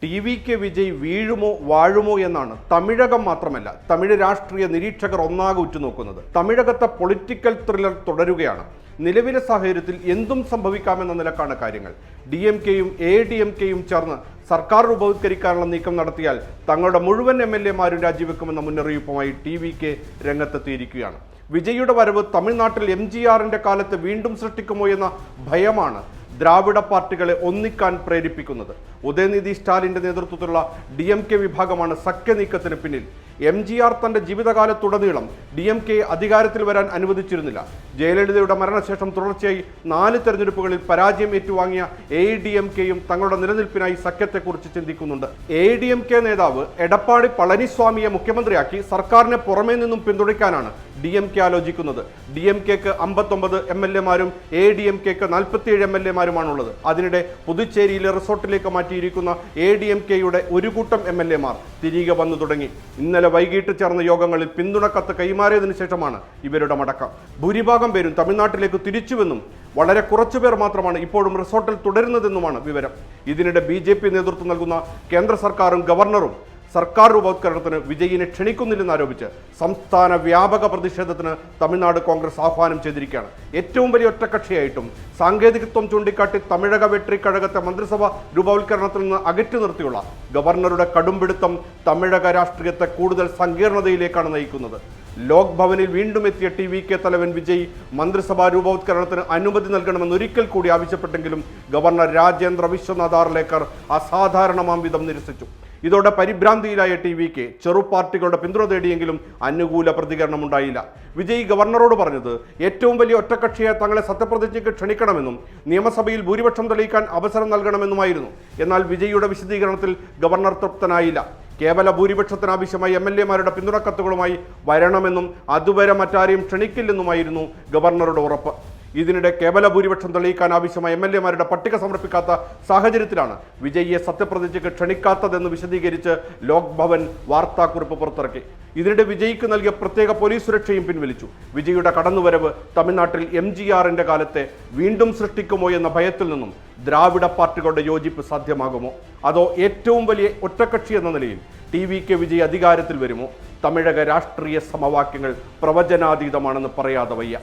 ടി.വി.കെ. വിജയ് വീഴുമോ വാഴുമോ എന്നാണ് തമിഴകം മാത്രമല്ല തമിഴ് രാഷ്ട്രീയ നിരീക്ഷകർ ഒന്നാകെ ഉറ്റുനോക്കുന്നത്. തമിഴകത്തെ പൊളിറ്റിക്കൽ ത്രില്ലർ തുടരുകയാണ്. നിലവിലെ സാഹചര്യത്തിൽ എന്തും സംഭവിക്കാമെന്ന നിലക്കാണ് കാര്യങ്ങൾ. DMK-യും ADMK-യും ചേർന്ന് സർക്കാർ രൂപവത്കരിക്കാനുള്ള നീക്കം നടത്തിയാൽ തങ്ങളുടെ മുഴുവൻ MLA-മാരും രാജിവെക്കുമെന്ന മുന്നറിയിപ്പുമായി ടി.വി.കെ. രംഗത്തെത്തിയിരിക്കുകയാണ്. വിജയുടെ വരവ് തമിഴ്നാട്ടിൽ MGR-ന്റെ കാലത്ത് വീണ്ടും സൃഷ്ടിക്കുമോ എന്ന ഭയമാണ് ദ്രാവിഡ പാർട്ടികളെ ഒന്നിക്കാൻ പ്രേരിപ്പിക്കുന്നത്. ഉദയനിധി സ്റ്റാലിന്റെ നേതൃത്വത്തിലുള്ള DMK വിഭാഗമാണ് സഖ്യനീക്കത്തിന് പിന്നിൽ. MGR തന്റെ ജീവിതകാലത്തുടനീളം DMK അധികാരത്തിൽ വരാൻ അനുവദിച്ചിരുന്നില്ല. ജയലളിതയുടെ മരണശേഷം തുടർച്ചയായി 4 തെരഞ്ഞെടുപ്പുകളിൽ പരാജയം ഏറ്റുവാങ്ങിയ ADMK-യും തങ്ങളുടെ നിലനിൽപ്പിനായി സഖ്യത്തെക്കുറിച്ച് ചിന്തിക്കുന്നുണ്ട്. ADMK നേതാവ് എടപ്പാടി പളനിസ്വാമിയെ മുഖ്യമന്ത്രിയാക്കി സർക്കാരിനെ പുറമേ നിന്നും പിന്തുണയ്ക്കാനാണ് DMK ആലോചിക്കുന്നത്. DMK-ക്ക് 59 MLA-മാരും ADMK-ക്ക് 47 MLA-മാരുമാണുള്ളത്. അതിനിടെ പുതുച്ചേരിയിലെ റിസോർട്ടിലേക്ക് മാറ്റിയിരിക്കുന്ന ADMK-യുടെ ഒരു കൂട്ടം MLA-മാർ തിരികെ വന്നു തുടങ്ങി. ഇന്നലെ വൈകിട്ട് ചേർന്ന യോഗങ്ങളിൽ പിന്തുണക്കത്ത് കൈമാറിയതിനു ശേഷമാണ് ഇവരുടെ മടക്കം. ഭൂരിഭാഗം പേരും തമിഴ്നാട്ടിലേക്ക് തിരിച്ചുവെന്നും വളരെ കുറച്ചുപേർ മാത്രമാണ് ഇപ്പോഴും റിസോർട്ടിൽ തുടരുന്നതെന്നുമാണ് വിവരം. ഇതിനിടെ BJP നേതൃത്വം നൽകുന്ന കേന്ദ്ര സർക്കാരും ഗവർണറും സർക്കാർ രൂപവത്കരണത്തിന് വിജയിനെ ക്ഷണിക്കുന്നില്ലെന്നാരോപിച്ച് സംസ്ഥാന വ്യാപക പ്രതിഷേധത്തിന് തമിഴ്നാട് കോൺഗ്രസ് ആഹ്വാനം ചെയ്തിരിക്കുകയാണ്. ഏറ്റവും വലിയ ഒറ്റക്കക്ഷിയായിട്ടും സാങ്കേതികത്വം ചൂണ്ടിക്കാട്ടി തമിഴക വെട്രിക്കഴകത്തെ മന്ത്രിസഭ രൂപവത്കരണത്തിൽ നിന്ന് അകറ്റി നിർത്തിയുള്ള ഗവർണറുടെ കടുംപിടുത്തം തമിഴക രാഷ്ട്രീയത്തെ കൂടുതൽ സങ്കീർണതയിലേക്കാണ് നയിക്കുന്നത്. ലോക് ഭവനിൽ വീണ്ടും എത്തിയ ടി.വി.കെ. തലവൻ വിജയ് മന്ത്രിസഭാ രൂപവത്കരണത്തിന് അനുമതി നൽകണമെന്ന് ഒരിക്കൽ കൂടി ആവശ്യപ്പെട്ടെങ്കിലും ഗവർണർ രാജേന്ദ്ര വിശ്വനാഥ് ആർലേക്കർ അസാധാരണമാം വിധം നിരസിച്ചു. ഇതോടെ പരിഭ്രാന്തിയിലായ ടി.വി.കെ. ചെറുപാർട്ടികളുടെ പിന്തുണ തേടിയെങ്കിലും അനുകൂല പ്രതികരണം ഉണ്ടായില്ല. വിജയ് ഗവർണറോട് പറഞ്ഞത് ഏറ്റവും വലിയ ഒറ്റക്കക്ഷിയെ തങ്ങളെ സത്യപ്രതിജ്ഞയ്ക്ക് ക്ഷണിക്കണമെന്നും നിയമസഭയിൽ ഭൂരിപക്ഷം തെളിയിക്കാൻ അവസരം നൽകണമെന്നുമായിരുന്നു. എന്നാൽ വിജയിയുടെ വിശദീകരണത്തിൽ ഗവർണർ തൃപ്തനായില്ല. കേവല ഭൂരിപക്ഷത്തിനാവശ്യമായി MLA-മാരുടെ പിന്തുണക്കത്തുകളുമായി വരണമെന്നും അതുവരെ മറ്റാരെയും ക്ഷണിക്കില്ലെന്നുമായിരുന്നു ഗവർണറുടെ ഉറപ്പ്. ഇതിനിടെ കേവല ഭൂരിപക്ഷം തെളിയിക്കാൻ ആവശ്യമായ MLA-മാരുടെ പട്ടിക സമർപ്പിക്കാത്ത സാഹചര്യത്തിലാണ് വിജയിയെ സത്യപ്രതിജ്ഞയ്ക്ക് ക്ഷണിക്കാത്തതെന്ന് വിശദീകരിച്ച് ലോക് ഭവൻ വാർത്താക്കുറിപ്പ് പുറത്തിറക്കി. ഇതിനിടെ വിജയ്ക്ക് നൽകിയ പ്രത്യേക പോലീസ് സുരക്ഷയും പിൻവലിച്ചു. വിജയുടെ കടന്നുവരവ് തമിഴ്നാട്ടിൽ MGR-ന്റെ കാലത്തെ വീണ്ടും സൃഷ്ടിക്കുമോ എന്ന ഭയത്തിൽ നിന്നും ദ്രാവിഡ പാർട്ടികളുടെ യോജിപ്പ് സാധ്യമാകുമോ, അതോ ഏറ്റവും വലിയ ഒറ്റക്കക്ഷി എന്ന നിലയിൽ ടി.വി.കെ. വിജയ് അധികാരത്തിൽ വരുമോ? തമിഴക രാഷ്ട്രീയ സമവാക്യങ്ങൾ പ്രവചനാതീതമാണെന്ന് പറയാതെ വയ്യ.